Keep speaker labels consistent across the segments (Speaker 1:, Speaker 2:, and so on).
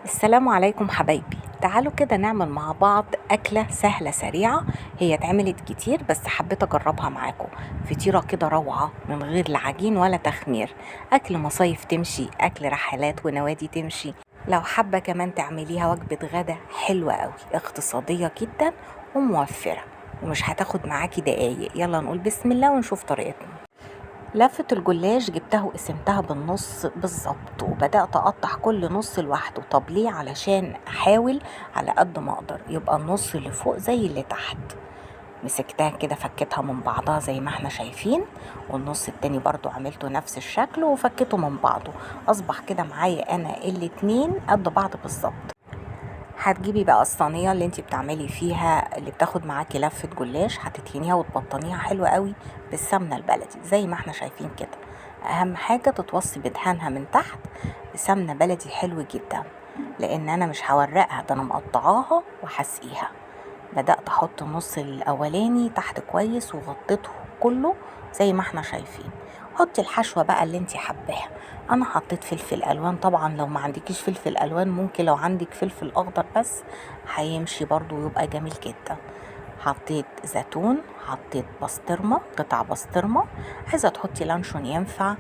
Speaker 1: السلام عليكم حبايبي، تعالوا كده نعمل مع بعض أكلة سهلة سريعة. هي اتعملت كتير بس حبيت أجربها معاكم. فطيرة كده روعة من غير لا عجين ولا تخمير. أكل مصايف تمشي، أكل رحلات ونوادي تمشي. لو حابة كمان تعمليها وجبة غدا حلوة قوي، اقتصادية جدا وموفرة ومش هتاخد معاكي دقايق. يلا نقول بسم الله ونشوف طريقتنا. لفة الجلاش جبتها وقسمتها بالنص بالظبط، وبدأت أقطع كل نص لوحده. طب ليه؟ علشان أحاول على قد ما أقدر يبقى النص اللي فوق زي اللي تحت. مسكتها كده فكيتها من بعضها زي ما احنا شايفين، والنص التاني برضو عملته نفس الشكل وفكيته من بعضه. أصبح كده معايا أنا الاتنين قد بعض بالظبط. هتجيبي بقى الصينيه اللي انتي بتعملي فيها اللي بتاخد معاكي لفه جلاش، هتدهنيها وتبطنيها حلوه قوي بالسمنه البلدي زي ما احنا شايفين كده. اهم حاجه تتوصي بدهانها من تحت بسمنه بلدي حلو جدا، لان انا مش هورقها، ده انا مقطعاها وهسقيها. بدأت احط النص الاولاني تحت كويس وغطيته كله زي ما احنا شايفين. حطي الحشوة بقى اللي انتي حباها. انا حطيت فلفل الوان، طبعا لو ما عندكيش فلفل الوان ممكن لو عندك فلفل اخضر بس هيمشي برضو ويبقى جميل جدا. حطيت زيتون، حطيت بسطرمة، قطع بسطرمة. عايزة تحطي لانشون ينفع،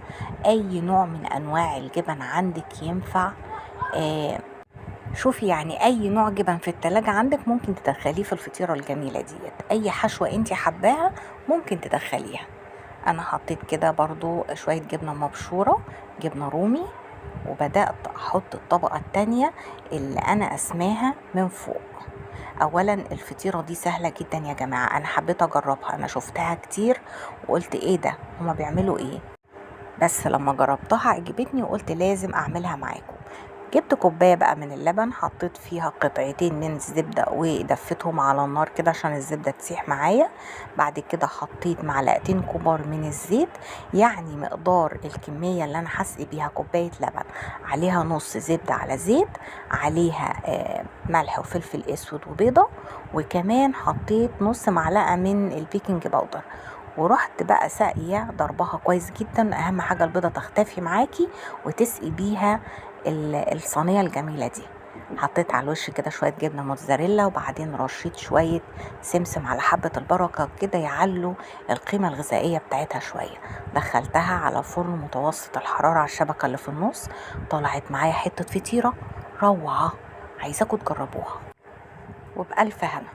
Speaker 1: اي نوع من انواع الجبن عندك ينفع. آه شوفي يعني اي نوع جبن في التلاجة عندك ممكن تدخليه في الفطيرة الجميلة ديت. اي حشوة انتي حباها ممكن تدخليها. انا حطيت كده برضو شوية جبنة مبشورة، جبنة رومي، وبدأت احط الطبقة التانية اللي انا اسماها من فوق. اولا الفطيرة دي سهلة جدا يا جماعة، انا حبيت اجربها، انا شفتها كتير وقلت ايه ده، هما بيعملوا ايه؟ بس لما جربتها عجبتني وقلت لازم اعملها معاكم. جبت كوباية بقى من اللبن، حطيت فيها قطعتين من الزبدة ودفتهم على النار كده عشان الزبدة تسيح معايا. بعد كده حطيت معلقتين كبار من الزيت، يعني مقدار الكمية اللي انا هسقي بيها كوباية لبن عليها نص زبدة على زيت، عليها ملح وفلفل اسود وبيضة، وكمان حطيت نص معلقة من البيكنج باودر. ورحت بقى ساقية ضربها كويس جدا. اهم حاجة البيضة تختفي معاكي وتسقي بيها الصينية الجميلة دي. حطيت على الوش كده شوية جبنة موتزاريلا، وبعدين رشيت شوية سمسم على حبة البركة كده يعلوا القيمة الغذائية بتاعتها شوية. دخلتها على فرن متوسط الحرارة على الشبكة اللي في النص. طلعت معايا حتة فطيرة روعة، عايزاكم تجربوها وبألف هنا.